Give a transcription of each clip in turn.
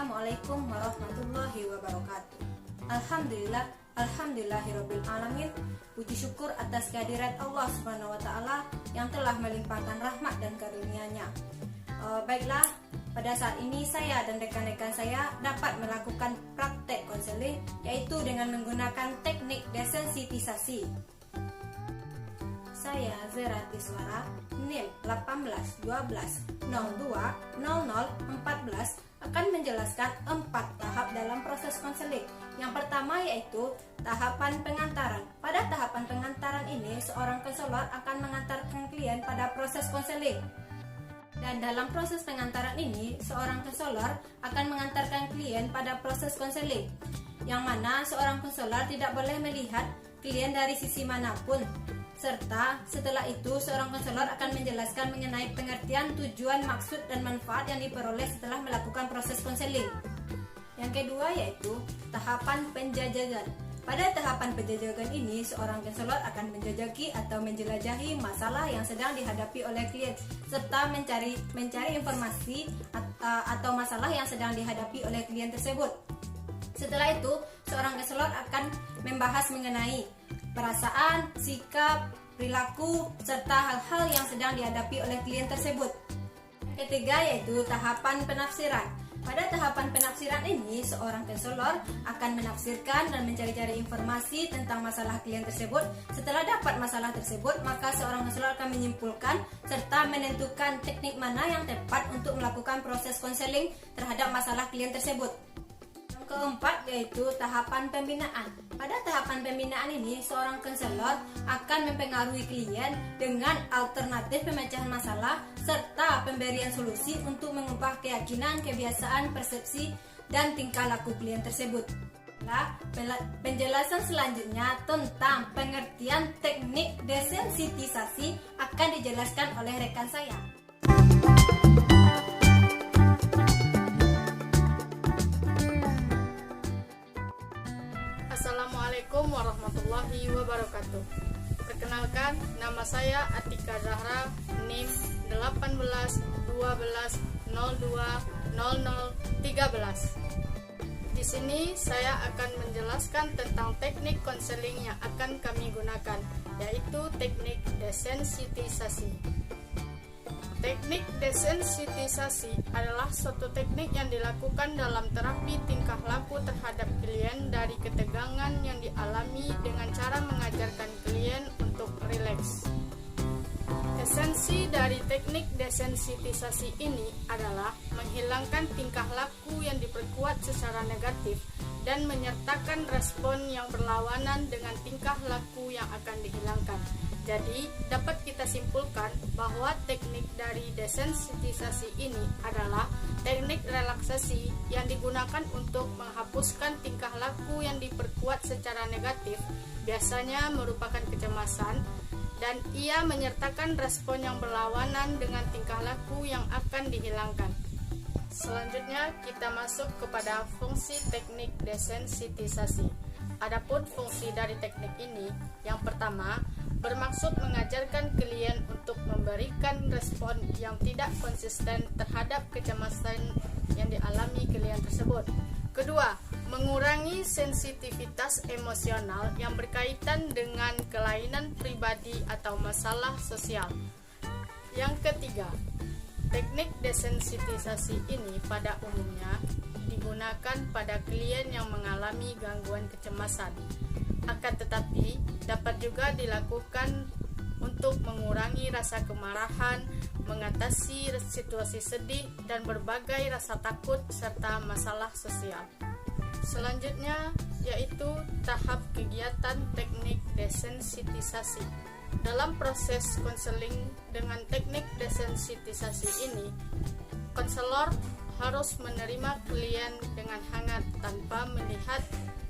Assalamualaikum warahmatullahi wabarakatuh. Alhamdulillahirabbil alamin. Puji syukur atas kehadirat Allah Subhanahu wa taala yang telah melimpahkan rahmat dan karunia-Nya. Baiklah, pada saat ini saya dan rekan-rekan saya dapat melakukan praktek konseling, yaitu dengan menggunakan teknik desensitisasi. Saya Zera Tiswara, NIM 1812020014 akan menjelaskan 4 tahap dalam proses konseling. Yang pertama yaitu tahapan pengantaran. Pada tahapan pengantaran ini, seorang konselor akan mengantarkan klien pada proses konseling. Dan dalam proses pengantaran ini, seorang konselor akan mengantarkan klien pada proses konseling, yang mana seorang konselor tidak boleh melihat klien dari sisi manapun. Serta setelah itu seorang konselor akan menjelaskan mengenai pengertian, tujuan, maksud, dan manfaat yang diperoleh setelah melakukan proses konseling. Yang kedua yaitu tahapan penjajakan. Pada tahapan penjajakan ini, seorang konselor akan menjajaki atau menjelajahi masalah yang sedang dihadapi oleh klien, serta mencari informasi atau masalah yang sedang dihadapi oleh klien tersebut. Setelah itu, seorang konselor akan membahas mengenai perasaan, sikap, perilaku, serta hal-hal yang sedang dihadapi oleh klien tersebut. Ketiga yaitu tahapan penafsiran. Pada tahapan penafsiran ini, seorang konselor akan menafsirkan dan mencari-cari informasi tentang masalah klien tersebut. Setelah dapat masalah tersebut, maka seorang konselor akan menyimpulkan serta menentukan teknik mana yang tepat untuk melakukan proses konseling terhadap masalah klien tersebut. Keempat yaitu tahapan pembinaan. Pada tahapan pembinaan ini, seorang konselor akan mempengaruhi klien dengan alternatif pemecahan masalah serta pemberian solusi untuk mengubah keyakinan, kebiasaan, persepsi, dan tingkah laku klien tersebut. Nah, penjelasan selanjutnya tentang pengertian teknik desensitisasi akan dijelaskan oleh rekan saya. Assalamualaikum warahmatullahi wabarakatuh. Perkenalkan, nama saya Atika Zahra, NIM 1812020013. Di sini saya akan menjelaskan tentang teknik konseling yang akan kami gunakan, yaitu teknik desensitisasi. Teknik desensitisasi adalah suatu teknik yang dilakukan dalam terapi tingkah laku terhadap klien dari ketegangan yang dialami dengan cara mengajarkan klien untuk rileks. Esensi dari teknik desensitisasi ini adalah menghilangkan tingkah laku yang diperkuat secara negatif dan menyertakan respon yang berlawanan dengan tingkah laku yang akan dihilangkan. Jadi, dapat kita simpulkan bahwa teknik dari desensitisasi ini adalah teknik relaksasi yang digunakan untuk menghapuskan tingkah laku yang diperkuat secara negatif, biasanya merupakan kecemasan, dan ia menyertakan respon yang berlawanan dengan tingkah laku yang akan dihilangkan. Selanjutnya, kita masuk kepada fungsi teknik desensitisasi. Adapun fungsi dari teknik ini, yang pertama, bermaksud mengajarkan klien untuk memberikan respon yang tidak konsisten terhadap kecemasan yang dialami klien tersebut. Kedua, mengurangi sensitivitas emosional yang berkaitan dengan kelainan pribadi atau masalah sosial. Yang ketiga, teknik desensitisasi ini pada umumnya digunakan pada klien yang mengalami gangguan kecemasan. Akan tetapi, dapat juga dilakukan untuk mengurangi rasa kemarahan, mengatasi situasi sedih, dan berbagai rasa takut serta masalah sosial. Selanjutnya, yaitu tahap kegiatan teknik desensitisasi. Dalam proses konseling dengan teknik desensitisasi ini, konselor harus menerima klien dengan hangat tanpa melihat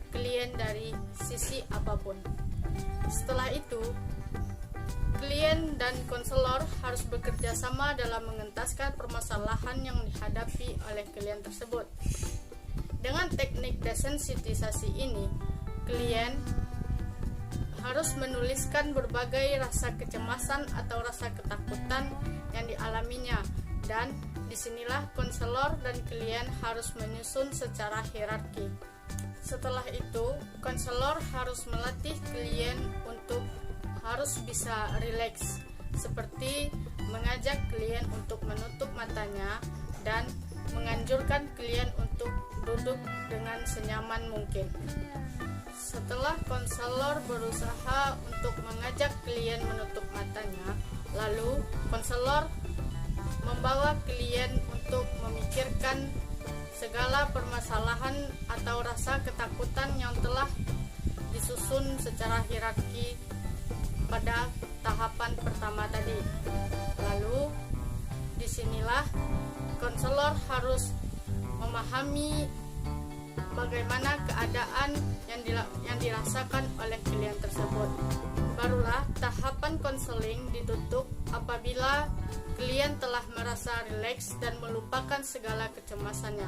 klien dari sisi apapun. Setelah itu, klien dan konselor harus bekerja sama dalam mengentaskan permasalahan yang dihadapi oleh klien tersebut. Dengan teknik desensitisasi ini, klien harus menuliskan berbagai rasa kecemasan atau rasa ketakutan yang dialaminya dan disinilah konselor dan klien harus menyusun secara hierarki. Setelah itu, konselor harus melatih klien untuk harus bisa rileks, seperti mengajak klien untuk menutup matanya dan menganjurkan klien untuk duduk dengan senyaman mungkin. Setelah konselor berusaha untuk mengajak klien menutup matanya, lalu konselor membawa klien untuk memikirkan segala permasalahan atau rasa ketakutan yang telah disusun secara hierarki pada tahapan pertama tadi. Lalu disinilah konselor harus memahami bagaimana keadaan yang dirasakan oleh klien tersebut. Barulah tahapan konseling ditutup apabila klien telah merasa rileks dan melupakan segala kecemasannya.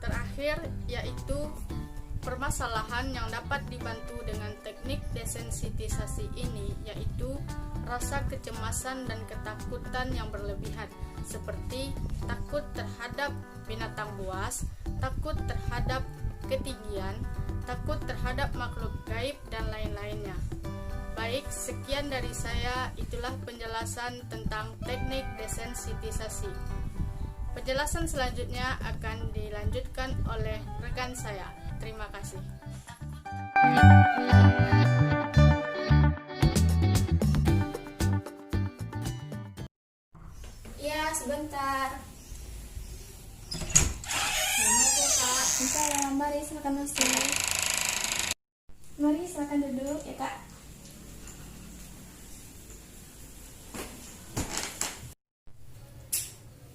Terakhir yaitu permasalahan yang dapat dibantu dengan teknik desensitisasi ini, yaitu rasa kecemasan dan ketakutan yang berlebihan, seperti takut terhadap binatang buas, takut terhadap ketinggian, takut terhadap makhluk gaib, dan lain-lainnya. Baik, sekian dari saya. Itulah penjelasan tentang teknik desensitisasi. Penjelasan selanjutnya akan dilanjutkan oleh rekan saya. Terima kasih. Ya, sebentar. Selamat ya, Kak. Bisa ya, mari silakan masuk. Mari silakan duduk ya, Kak.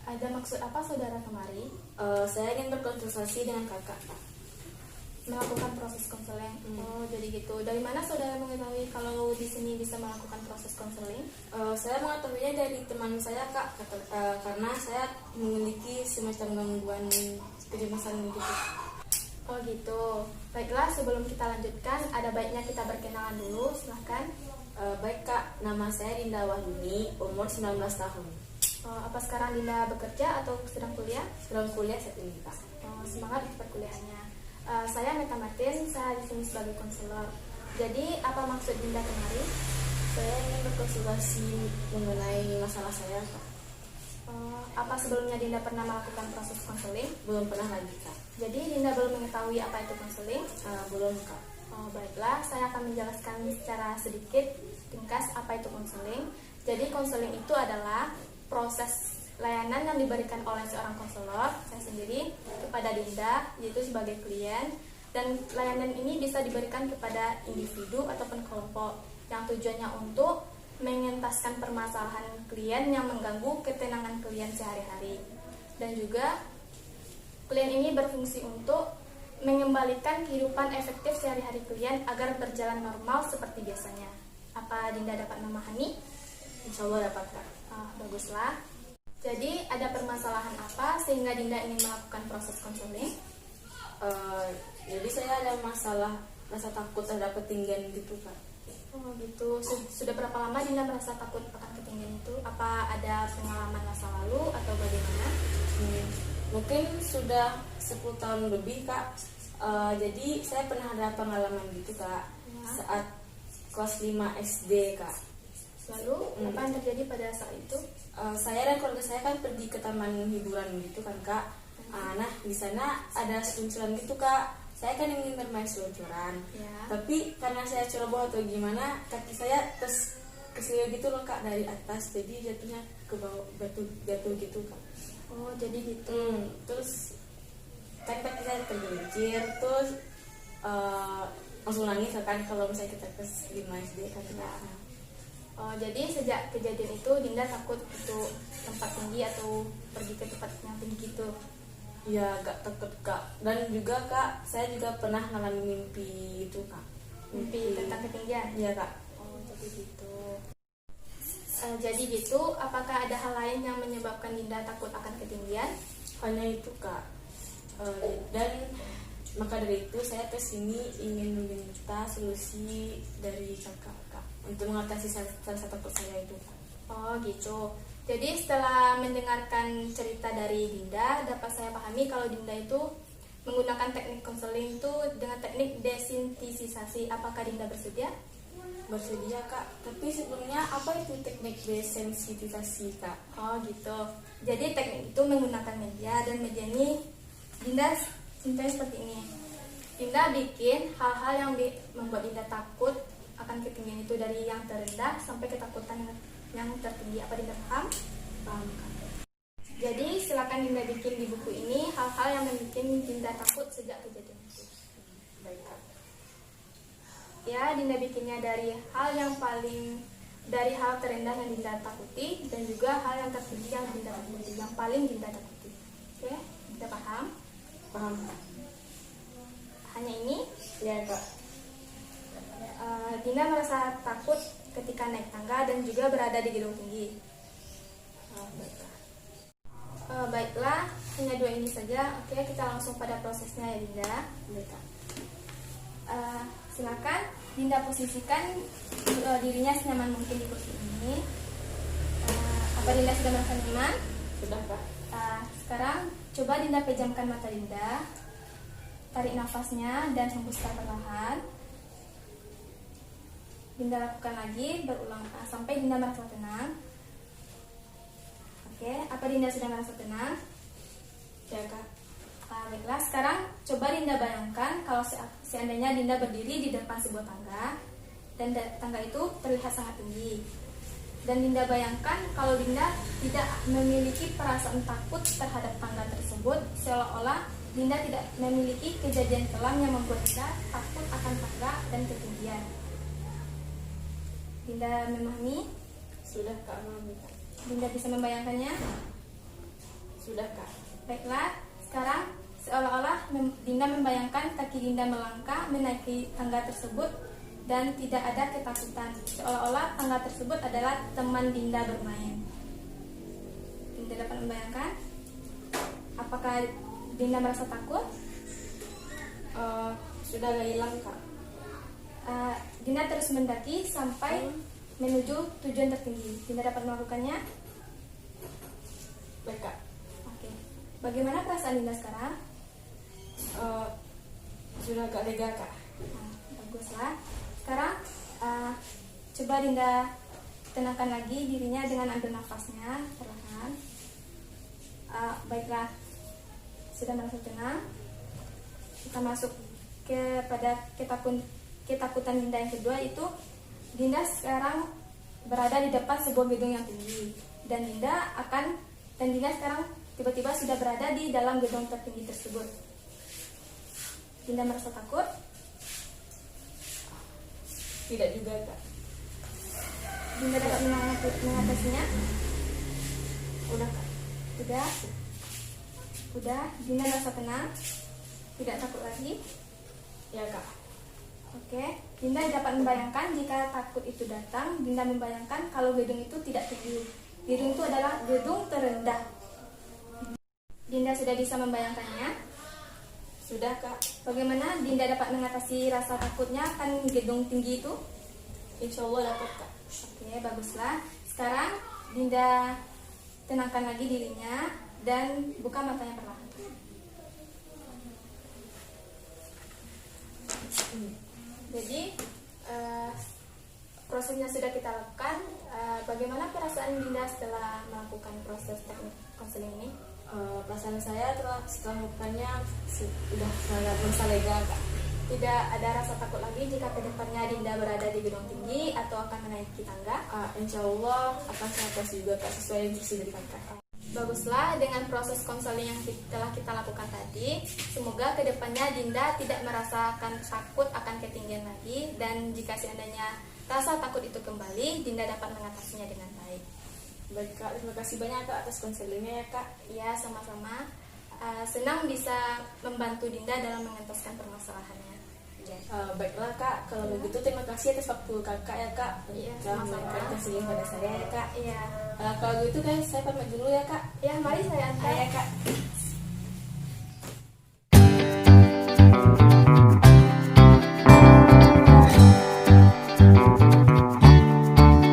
Ada maksud apa saudara kemari? Saya ingin berkonsultasi dengan kakak. Melakukan proses konseling. Oh, jadi gitu. Dari mana saudara mengetahui kalau di sini bisa melakukan proses konseling? Saya mengetahuinya dari teman saya, Kak, karena saya memiliki semacam gangguan kecemasan gitu. Oh gitu. Baiklah, sebelum kita lanjutkan, ada baiknya kita berkenalan dulu. Silahkan. Baik, Kak, nama saya Dinda Wahyuni, umur 19 tahun. Apa sekarang Dinda bekerja atau sedang kuliah? Sedang kuliah saat ini, Kak. Semangat untuk perkuliahannya. Saya Meta Martin, saya di sini sebagai konselor. Jadi, apa maksud Dinda kemari? Saya ingin berkonsultasi mengenai masalah saya, Kak. Apa sebelumnya Dinda pernah melakukan proses konseling? Belum pernah lagi, Kak. Jadi, Dinda belum mengetahui apa itu konseling? Belum, Kak. Baiklah, saya akan menjelaskan secara sedikit ringkas apa itu konseling. Jadi, konseling itu adalah proses layanan yang diberikan oleh seorang konselor, saya sendiri, kepada Dinda, yaitu sebagai klien. Dan layanan ini bisa diberikan kepada individu ataupun kelompok yang tujuannya untuk mengentaskan permasalahan klien yang mengganggu ketenangan klien sehari-hari. Dan juga klien ini berfungsi untuk mengembalikan kehidupan efektif sehari-hari klien agar berjalan normal seperti biasanya. Apa Dinda dapat memahami? Insya Allah dapat, Kak. Baguslah. Jadi ada permasalahan apa sehingga Dinda ingin melakukan proses konseling? Jadi saya ada masalah rasa takut terhadap ketinggian gitu, Kak. Oh gitu. Sudah berapa lama Dinda merasa takut akan ketinggian itu? Apa ada pengalaman masa lalu atau bagaimana? Mungkin sudah 10 tahun lebih, Kak. Jadi saya pernah ada pengalaman gitu, Kak, saat kelas 5 SD, Kak. Lalu apa yang terjadi pada saat itu? Saya dan keluarga saya kan pergi ke taman hiburan gitu kan, Kak. Nah, di sana ada seluncuran gitu, Kak. Saya kan ingin bermain seluncuran, tapi karena saya ceroboh atau gimana, kaki saya terus keselio gitu loh, Kak, dari atas, jadi jatuhnya ke bawah, jatuh gitu, Kak. Oh, jadi gitu. Terus kan kaki saya tergelincir, terus langsung nangis kan kalau misalnya kita ke 5 SD kan, Kak. Oh, jadi sejak kejadian itu Dinda takut untuk tempat tinggi atau pergi ke tempat yang tinggi gitu? Ya, gak takut, Kak. Dan juga, Kak, saya juga pernah ngalamin mimpi itu, Kak. Mimpi tentang ketinggian? Iya, Kak. Oh, jadi gitu. Jadi gitu, apakah ada hal lain yang menyebabkan Dinda takut akan ketinggian? Hanya itu, Kak. Dan maka dari itu saya kesini ingin meminta solusi dari kakak, Kak, untuk mengatasi rasa takut saya itu. Oh gitu. Jadi setelah mendengarkan cerita dari Dinda, dapat saya pahami kalau Dinda itu menggunakan teknik konseling itu dengan teknik desintisasi. Apakah Dinda bersedia? Bersedia kak, tapi sebelumnya apa itu teknik desensitisasi kak? Oh gitu. Jadi teknik itu menggunakan media, dan media ini Dinda cintai seperti ini. Dinda bikin hal-hal yang membuat Dinda takut akan ketinggian itu, dari yang terendah sampai ketakutan yang tertinggi. Apa Dinda paham? Paham kak. Jadi silakan Dinda bikin di buku ini hal-hal yang membuat Dinda takut sejak kejadian itu. Baik kak. Ya, Dinda bikinnya dari hal terendah yang Dinda takuti, dan juga hal yang tertinggi yang Dinda takuti, yang paling Dinda takuti. Oke, Dinda paham? Paham kak. Hanya ini. Ya kak. Dinda merasa takut ketika naik tangga dan juga berada di gedung tinggi. Baik kak. Baiklah, hanya 2 ini saja. Oke, kita langsung pada prosesnya ya Dinda. Baik kak. Silakan Dinda posisikan dirinya senyaman mungkin di kursi ini. Apa Dinda sudah merasa nyaman? Sudah kak. Sekarang coba Dinda pejamkan mata Dinda, tarik nafasnya dan hembuskan perlahan. Dinda lakukan lagi berulang sampai Dinda merasa tenang. Oke, apa Dinda sudah merasa tenang? Ya kak. Baiklah, sekarang coba Dinda bayangkan kalau seandainya Dinda berdiri di depan sebuah tangga, dan tangga itu terlihat sangat tinggi. Dan Dinda bayangkan kalau Dinda tidak memiliki perasaan takut terhadap tangga tersebut, seolah-olah Dinda tidak memiliki kejadian kelam yang membuat Dinda takut akan tangga dan ketinggian. Dinda memahami? Sudah kak, memahami kak. Dinda bisa membayangkannya? Sudah kak. Baiklah, sekarang seolah-olah Dinda membayangkan kaki Dinda melangkah menaiki tangga tersebut dan tidak ada ketakutan. Seolah-olah tangga tersebut adalah teman Dinda bermain. Dinda dapat membayangkan? Apakah Dinda merasa takut? Sudah gak hilang kak. Dinda terus mendaki sampai menuju tujuan tertinggi. Dinda dapat melakukannya? Baik kak. Oke. Bagaimana perasaan Dinda sekarang? Sudah agak lega kak. Baguslah. Sekarang coba Dinda tenangkan lagi dirinya dengan ambil nafasnya perlahan. Baiklah, sudah merasa tenang. Kita masuk kepada ketakutan Dinda yang kedua, itu Dinda sekarang berada di depan sebuah gedung yang tinggi, dan Dinda sekarang tiba-tiba sudah berada di dalam gedung tertinggi tersebut. Dinda merasa takut? Tidak juga kak. Dinda dapat mengatasinya? Udah kak. Udah. Dinda merasa tenang? Tidak takut lagi? Ya kak. Oke, Dinda dapat membayangkan jika takut itu datang. Dinda membayangkan kalau gedung itu tidak tinggi. Gedung itu adalah gedung terendah. Dinda sudah bisa membayangkannya? Sudah kak. Bagaimana Dinda dapat mengatasi rasa takutnya akan gedung tinggi itu? Insya Allah dapat kak. Oke, baguslah. Sekarang Dinda tenangkan lagi dirinya dan buka matanya perlahan. Jadi prosesnya sudah kita lakukan. Bagaimana perasaan Dinda setelah melakukan proses teknik konseling ini? Perasaan saya setelah melakukannya sudah sangat merasa lega kak. Tidak ada rasa takut lagi jika kedepannya Dinda berada di gedung tinggi atau akan menaiki tangga? Insya Allah akan saya tes juga kak, sesuai instruksi dari kakak. Baguslah, dengan proses konseling yang telah kita lakukan tadi, semoga kedepannya Dinda tidak merasakan takut akan ketinggian lagi, dan jika seandainya rasa takut itu kembali, Dinda dapat mengatasinya dengan baik. Baik kak, terima kasih banyak kak atas konselingnya ya kak. Ya, sama-sama. Senang bisa membantu Dinda dalam mengentaskan permasalahannya. Baiklah kak, kalau begitu terima kasih atas waktu kakak ya kak. Iya, Telah sama-sama. memberikan konseling pada saya ya kak. Iya. Kalau gitu kan saya pamit dulu ya kak. Ya, mari saya antar. Ya kak.